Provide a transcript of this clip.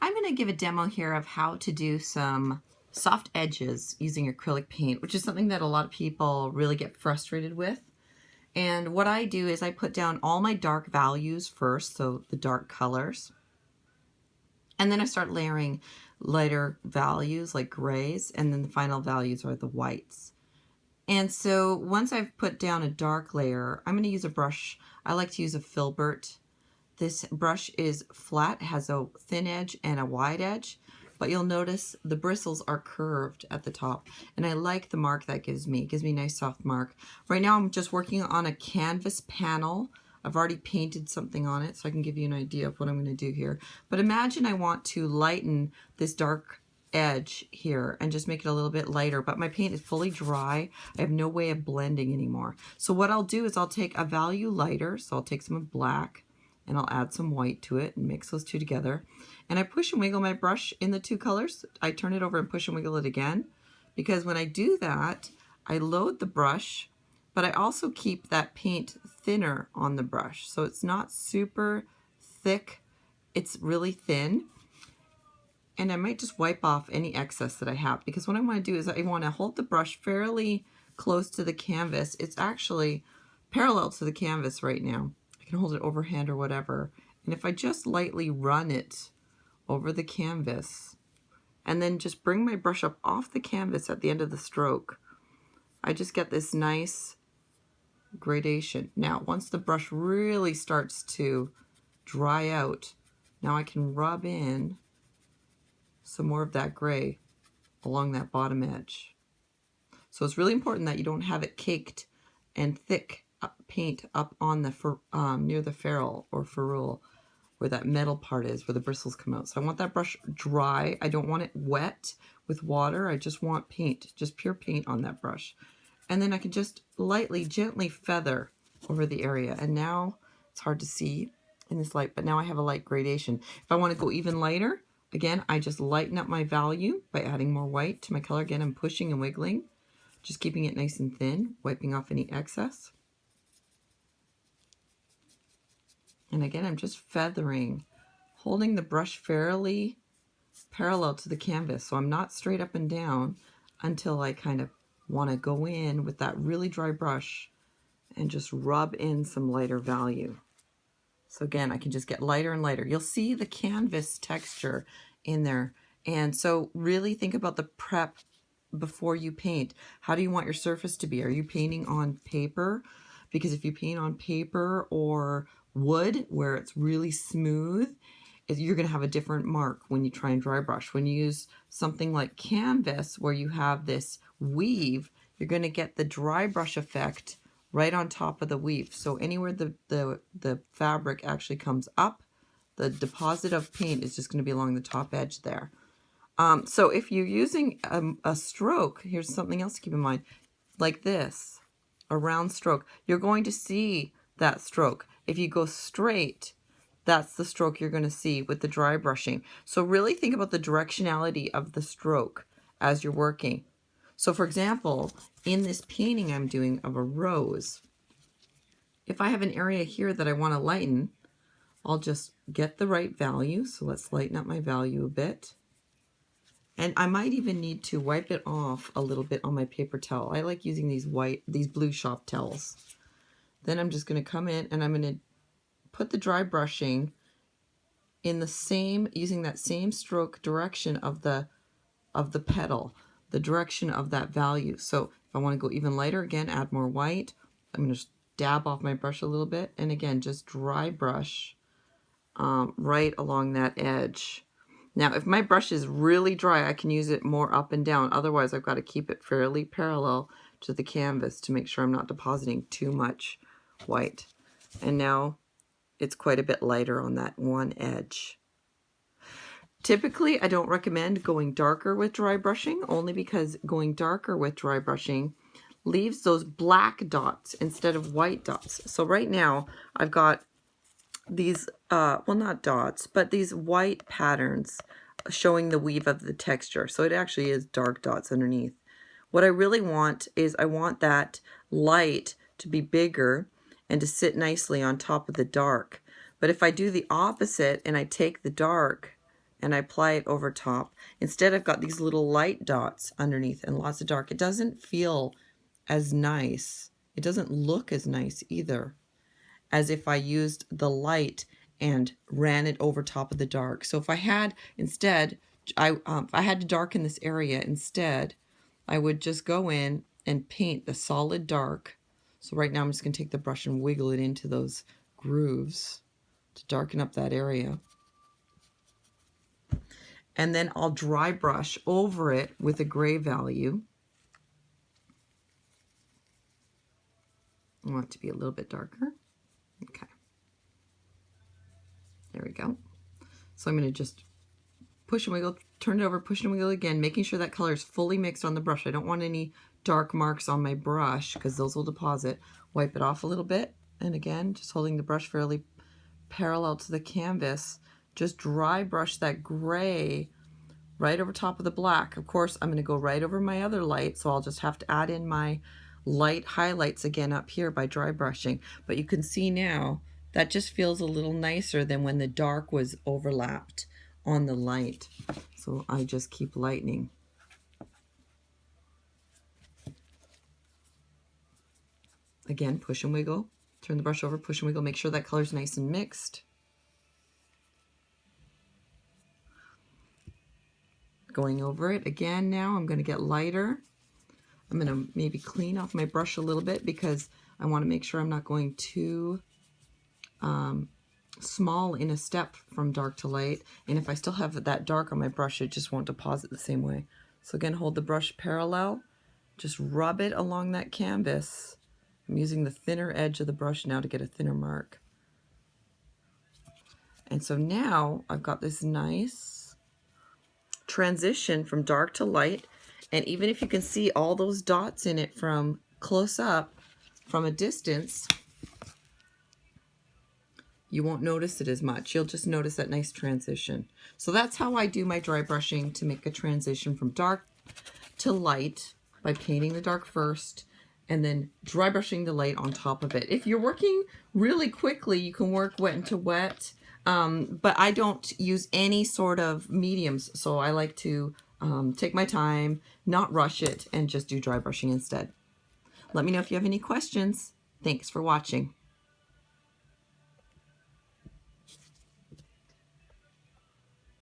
I'm going to give a demo here of how to do some soft edges using acrylic paint, which is something that a lot of people really get frustrated with. And what I do is I put down all my dark values first, so the dark colors, and then I start layering lighter values like grays, and then the final values are the whites. And so once I've put down a dark layer, I'm going to use a brush. I like to use a filbert. This brush is flat, has a thin edge and a wide edge, but you'll notice the bristles are curved at the top. And I like the mark that gives me. It gives me a nice soft mark. Right now I'm just working on a canvas panel. I've already painted something on it, so I can give you an idea of what I'm going to do here. But imagine I want to lighten this dark edge here and just make it a little bit lighter, but my paint is fully dry. I have no way of blending anymore. So what I'll do is I'll take a value lighter, so I'll take some black, and I'll add some white to it and mix those two together. And I push and wiggle my brush in the two colors. I turn it over and push and wiggle it again, because when I do that, I load the brush, but I also keep that paint thinner on the brush. So it's not super thick, it's really thin. And I might just wipe off any excess that I have, because what I want to do is I want to hold the brush fairly close to the canvas. It's actually parallel to the canvas right now. I can hold it overhand or whatever. And if I just lightly run it over the canvas and then just bring my brush up off the canvas at the end of the stroke, I just get this nice gradation. Now, once the brush really starts to dry out, now I can rub in some more of that gray along that bottom edge. So it's really important that you don't have it caked and thick paint up on the near the ferrule or ferrule, where that metal part is, where the bristles come out. So I want that brush dry. I don't want it wet with water. I just want paint, just pure paint on that brush. And then I can just lightly, gently feather over the area. And now it's hard to see in this light, but now I have a light gradation. If I want to go even lighter, again, I just lighten up my value by adding more white to my color. Again, I'm pushing and wiggling, just keeping it nice and thin, wiping off any excess. And again, I'm just feathering, holding the brush fairly parallel to the canvas. So I'm not straight up and down until I kind of want to go in with that really dry brush and just rub in some lighter value. So again, I can just get lighter and lighter. You'll see the canvas texture in there. And so really think about the prep before you paint. How do you want your surface to be? Are you painting on paper? Because if you paint on paper or wood where it's really smooth, you're going to have a different mark when you try and dry brush. When you use something like canvas where you have this weave, you're going to get the dry brush effect right on top of the weave. So anywhere the fabric actually comes up, the deposit of paint is just going to be along the top edge there. So if you're using a stroke, here's something else to keep in mind, like this, a round stroke, you're going to see that stroke. If you go straight, that's the stroke you're going to see with the dry brushing. So really think about the directionality of the stroke as you're working. So for example, in this painting I'm doing of a rose, if I have an area here that I want to lighten, I'll just get the right value. So let's lighten up my value a bit. And I might even need to wipe it off a little bit on my paper towel. I like using these blue shop towels. Then I'm just going to come in and I'm going to put the dry brushing in the same, using that same stroke direction of the petal, the direction of that value. So if I want to go even lighter, again, add more white. I'm going to just dab off my brush a little bit. And again, just dry brush right along that edge. Now, if my brush is really dry, I can use it more up and down. Otherwise, I've got to keep it fairly parallel to the canvas to make sure I'm not depositing too much white. And now it's quite a bit lighter on that one edge. Typically, I don't recommend going darker with dry brushing, only because going darker with dry brushing leaves those black dots instead of white dots. So right now, I've got these, well, not dots, but these white patterns showing the weave of the texture. So it actually is dark dots underneath. What I really want is I want that light to be bigger and to sit nicely on top of the dark. But if I do the opposite and I take the dark and I apply it over top. Instead, I've got these little light dots underneath and lots of dark. It doesn't feel as nice. It doesn't look as nice either as if I used the light and ran it over top of the dark. So if I had instead, if I had to darken this area instead, I would just go in and paint the solid dark. So right now I'm just going to take the brush and wiggle it into those grooves to darken up that area. And then I'll dry brush over it with a gray value. I want it to be a little bit darker. Okay. There we go. So I'm going to just push and wiggle, turn it over, push and wiggle again, making sure that color is fully mixed on the brush. I don't want any dark marks on my brush because those will deposit. Wipe it off a little bit. And again, just holding the brush fairly parallel to the canvas, just dry brush that gray right over top of the black. Of course, I'm going to go right over my other light, so I'll just have to add in my light highlights again up here by dry brushing. But you can see now that just feels a little nicer than when the dark was overlapped on the light. So I just keep lightening. Again, push and wiggle. Turn the brush over, push and wiggle. Make sure that color's nice and mixed. Going over it again now, I'm going to get lighter. I'm going to maybe clean off my brush a little bit because I want to make sure I'm not going too small in a step from dark to light. And if I still have that dark on my brush, it just won't deposit the same way. So again, hold the brush parallel, just rub it along that canvas. I'm using the thinner edge of the brush now to get a thinner mark. And so now I've got this nice transition from dark to light. And even if you can see all those dots in it from close up, from a distance, you won't notice it as much. You'll just notice that nice transition. So that's how I do my dry brushing to make a transition from dark to light by painting the dark first and then dry brushing the light on top of it. If you're working really quickly, you can work wet into wet, but I don't use any sort of mediums, so I like to take my time, not rush it, and just do dry brushing instead. Let me know if you have any questions. Thanks for watching.